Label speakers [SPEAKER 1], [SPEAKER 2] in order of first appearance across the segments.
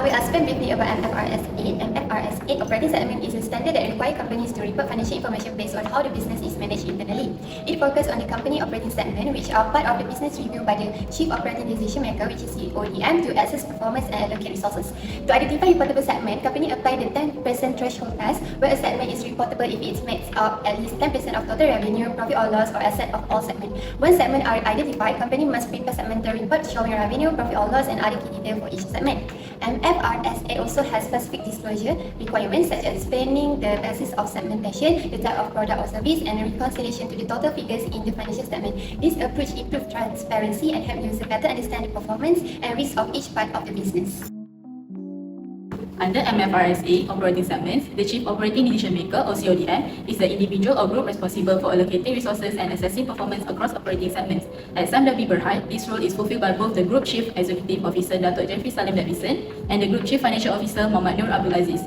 [SPEAKER 1] will explain briefly about MFRS 8. MFRS 8 operating segment is a standard that requires companies to report financial information based on how the business is managed internally. It focuses on the company operating segment, which are part of the business review by the Chief Operating Decision Maker, which is CODM, to assess performance and allocate resources. To identify reportable segment, company apply the 10% threshold test, where a segment is reportable if it makes up at least 10% of total revenue, profit or loss, or asset of all segments. Once segments are identified, company must prepare segmental report showing revenue, profit or loss, and other key details for each segment. MFRS 8 also has specific disclosure requirements such as explaining the basis of segmentation, the type of product or service, and reconciliation to the total figures in the financial statement. This approach improves transparency and helps users better understand the performance and risk of each part of the business.
[SPEAKER 2] Under MFRS 8 operating segments, the Chief Operating Decision Maker or CODM is the individual or group responsible for allocating resources and assessing performance across operating segments. At Darby Berhad, this role is fulfilled by both the Group Chief Executive Officer Dato' Mfrs and the Group Chief Financial Officer Muhammad Nur Abdul Aziz.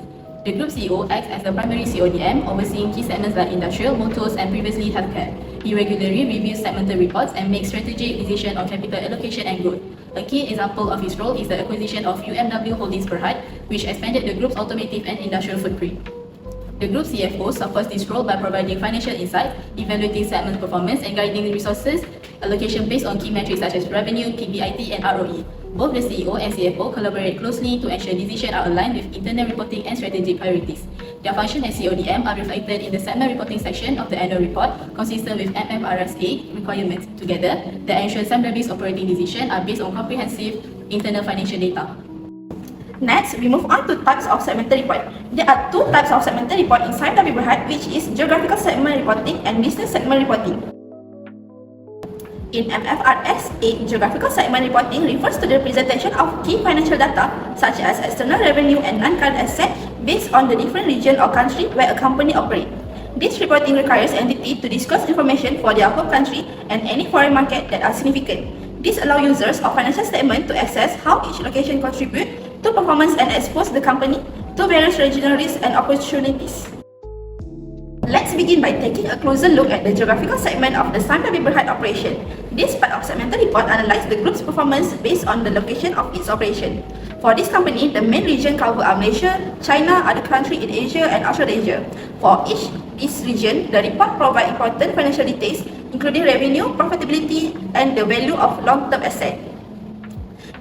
[SPEAKER 2] The Group CEO acts as the primary CODM, overseeing key segments like industrial, motors, and previously healthcare. He regularly reviews segmental reports and makes strategic decisions on capital allocation and growth. A key example of his role is the acquisition of UMW Holdings Berhad, which expanded the group's automotive and industrial footprint. The group CFO supports this role by providing financial insights, evaluating segment performance, and guiding resources allocation based on key metrics such as revenue, PBIT, and ROE. Both the CEO and CFO collaborate closely to ensure decisions are aligned with internal reporting and strategic priorities. Their function as CODM are reflected in the segment reporting section of the annual report, consistent with MFRS 8 requirements. Together, they ensure Darby's operating decisions are based on comprehensive internal financial data.
[SPEAKER 3] Next, we move on to types of segmental report. There are two types of segmental report inside Darby Berhad, which is geographical segment reporting and business segment reporting. In MFRS 8, geographical segment reporting refers to the presentation of key financial data such as external revenue and non-current assets based on the different region or country where a company operates. This reporting requires entities to disclose information for their home country and any foreign market that are significant. This allows users of financial statement to assess how each location contributes to performance and expose the company to various regional risks and opportunities. Let's begin by taking a closer look at the geographical segment of the Darby Berhad operation. This part of segmental report analyzes the group's performance based on the location of its operation. For this company, the main region cover are Malaysia, China, other countries in Asia, and Australasia. For each this region, the report provides important financial details, including revenue, profitability, and the value of long-term assets.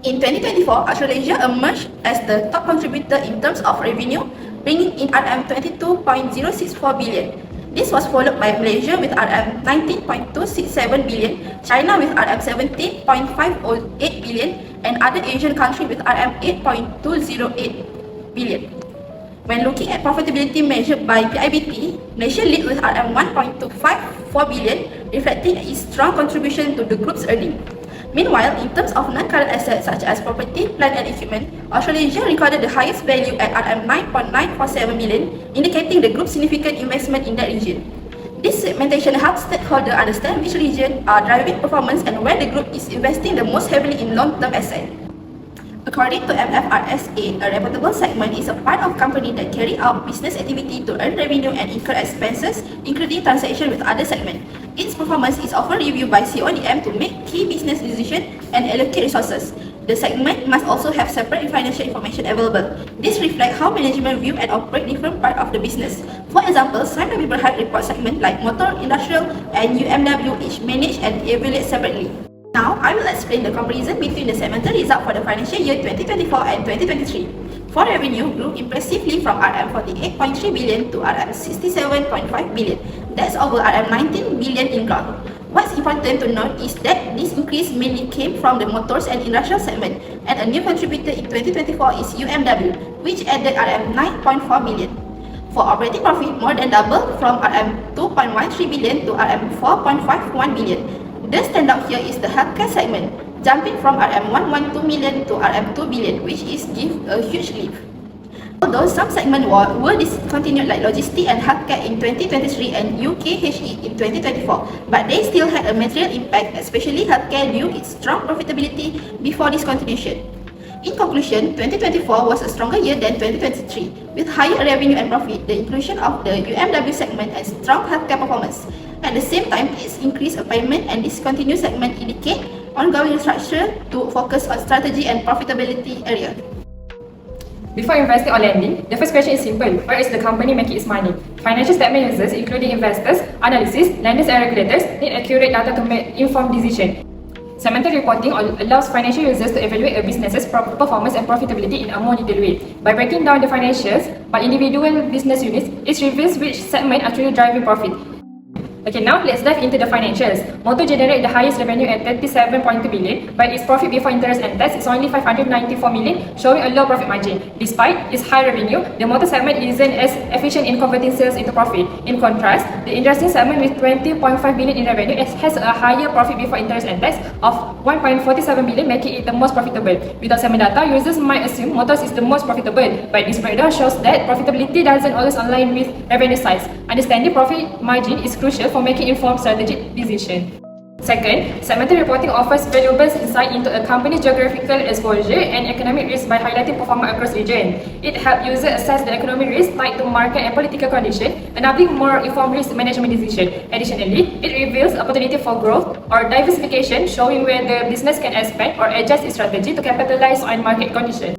[SPEAKER 3] In 2024, Australasia emerged as the top contributor in terms of revenue, bringing in RM22.064 billion. This was followed by Malaysia with RM19.267 billion, China with RM17.508 billion, and other Asian countries with RM8.208 billion. When looking at profitability measured by PIBT, Malaysia leads with RM1.254 billion, reflecting its strong contribution to the group's earnings. Meanwhile, in terms of non-current assets such as property, plant and equipment, Australasia recorded the highest value at RM9.947 million, indicating the group's significant investment in that region. This segmentation helps stakeholders understand which regions are driving performance and where the group is investing the most heavily in long-term assets. According to MFRS 8, a reportable segment is a part of company that carry out business activity to earn revenue and incur expenses, including transaction with other segments. Its performance is often reviewed by CODM to make key business decisions and allocate resources. The segment must also have separate financial information available. This reflects how management view and operate different parts of the business. For example, Darby Berhad report segment like motor, industrial, and UMW each managed and evaluated separately. Now, I will explain the comparison between the segmental result for the financial year 2024 and 2023. For revenue, grew impressively from RM48.3 billion to RM67.5 billion. That's over RM19 billion in growth. What's important to note is that this increase mainly came from the motors and industrial segment, and a new contributor in 2024 is UMW, which added RM9.4 billion. For operating profit, more than double from RM2.13 billion to RM4.51 billion. The standout here is the healthcare segment, jumping from RM112 million to RM2 billion, which is give a huge leap. Although some segments were discontinued like logistics and healthcare in 2023 and UKHE in 2024, but they still had a material impact, especially healthcare due to its strong profitability before discontinuation. In conclusion, 2024 was a stronger year than 2023, with higher revenue and profit, the inclusion of the UMW segment, and strong healthcare performance. At the same time, its increased payment and discontinued segment indicate ongoing structure to focus on strategy and profitability area.
[SPEAKER 4] Before investing or lending, the first question is simple. Where is the company making its money? Financial statement users, including investors, analysts, lenders and regulators, need accurate data to make informed decisions. Segmental reporting allows financial users to evaluate a business's performance and profitability in a more detailed way. By breaking down the financials by individual business units, it reveals which segment are truly driving profit. Okay, now let's dive into the financials. Motor generated the highest revenue at 37.2 billion, but its profit before interest and tax is only 594 million, showing a low profit margin. Despite its high revenue, the motor segment isn't as efficient in converting sales into profit. In contrast, the industry segment with 20.5 billion in revenue has a higher profit before interest and tax of 1.47 billion, making it the most profitable. Without segment data, users might assume motors is the most profitable, but this breakdown shows that profitability doesn't always align with revenue size. Understanding profit margin is crucial for making informed strategic decisions. Second, segmental reporting offers valuable insight into a company's geographical exposure and economic risk by highlighting performance across regions. It helps users assess the economic risk tied to market and political conditions, enabling more informed risk management decisions. Additionally, it reveals opportunity for growth or diversification, showing where the business can expand or adjust its strategy to capitalize on market conditions.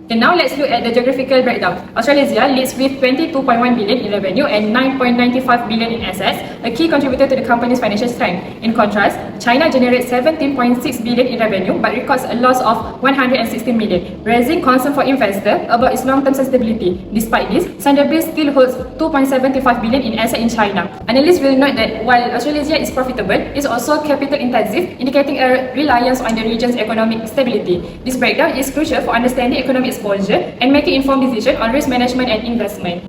[SPEAKER 4] Okay, now let's look at the geographical breakdown. Australasia leads with 22.1 billion in revenue and 9.95 billion in assets, a key contributor to the company's financial strength. In contrast, China generates 17.6 billion in revenue but records a loss of 116 million, raising concern for investors about its long-term sustainability. Despite this, Darby still holds 2.75 billion in assets in China. Analysts will note that while Australasia is profitable, it is also capital intensive, indicating a reliance on the region's economic stability. This breakdown is crucial for understanding economic exposure and making informed decisions on risk management and investment.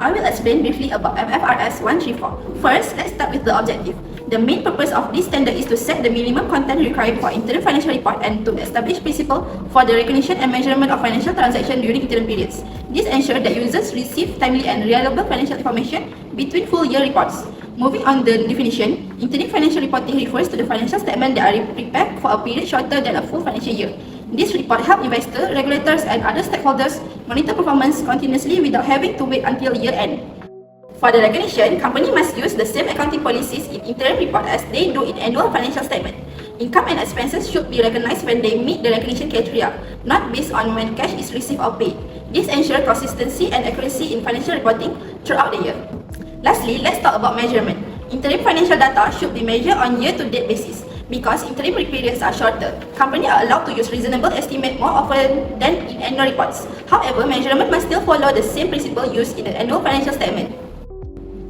[SPEAKER 3] I will explain briefly about FAR570. First, let's start with the objective. The main purpose of this standard is to set the minimum content required for interim financial report and to establish principles for the recognition and measurement of financial transactions during interim periods. This ensures that users receive timely and reliable financial information between full year reports. Moving on the definition, interim financial reporting refers to the financial statements that are prepared for a period shorter than a full financial year. This report helps investors, regulators and other stakeholders monitor performance continuously without having to wait until year end. For the recognition, company must use the same accounting policies in interim report as they do in annual financial statement. Income and expenses should be recognized when they meet the recognition criteria, not based on when cash is received or paid. This ensures consistency and accuracy in financial reporting throughout the year. Lastly, let's talk about measurement. Interim financial data should be measured on year-to-date basis. Because interim periods are shorter, companies are allowed to use reasonable estimate more often than in annual reports. However, measurement must still follow the same principle used in the annual financial statement.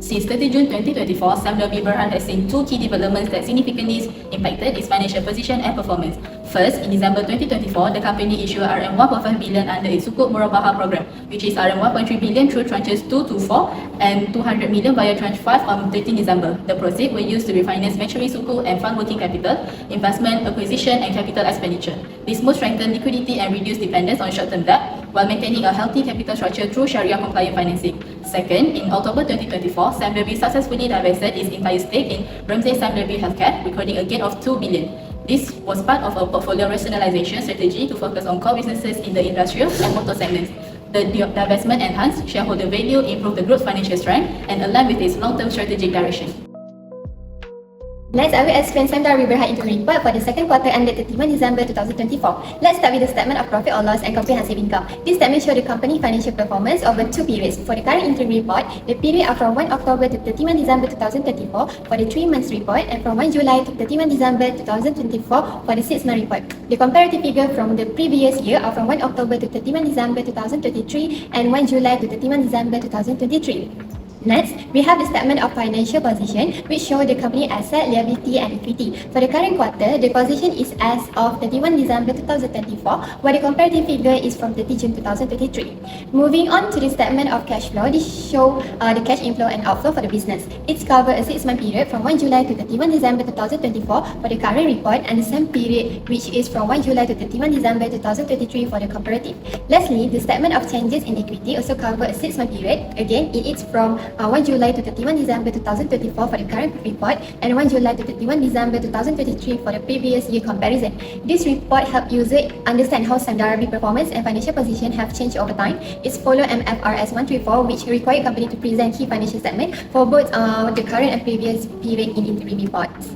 [SPEAKER 2] Since 30 June 2024, Darby has seen two key developments that significantly impacted its financial position and performance. First, in December 2024, the company issued RM1.5 billion under its Sukuk Murabaha program, which is RM1.3 billion through tranches 2 to 4 and 200 million via tranche 5 on 13 December. The proceeds were used to refinance maturing Sukuk and fund working capital, investment, acquisition and capital expenditure. This will strengthen liquidity and reduce dependence on short-term debt while maintaining a healthy capital structure through Sharia-compliant financing. Second, in October 2024, Darby successfully divested its entire stake in Ramsay Darby Healthcare, recording a gain of 2 billion. This was part of a portfolio rationalization strategy to focus on core businesses in the industrial and motor segments. The divestment enhanced shareholder value, improved the group's financial strength, and aligned with its long-term strategic direction.
[SPEAKER 1] Next, I will explain Darby interim report for the second quarter ended 31 December 2024. Let's start with the statement of profit or loss and comprehensive income. This statement shows the company financial performance over two periods. For the current interim report, the period are from 1 October to 31 December 2024 for the 3 months report and from 1 July to 31 December 2024 for the 6 month report. The comparative figure from the previous year are from 1 October to 31 December 2023 and 1 July to 31 December 2023. Next, we have the statement of financial position, which show the company asset, liability and equity. For the current quarter, the position is as of 31 December 2024, while the comparative figure is from 30 June 2023. Moving on to the statement of cash flow, this show the cash inflow and outflow for the business. It's covered a 6-month period from 1 July to 31 December 2024 for the current report and the same period which is from 1 July to 31 December 2023 for the comparative. Lastly, the statement of changes in equity also cover a 6-month period. Again, it is from 1 July to 31 December 2024 for the current report and 1 July to 31 December 2023 for the previous year comparison. This report helps users understand how Darby performance and financial position have changed over time. It's follow Mfrs 134, which requires company to present key financial statement for both the current and previous period in interim reports.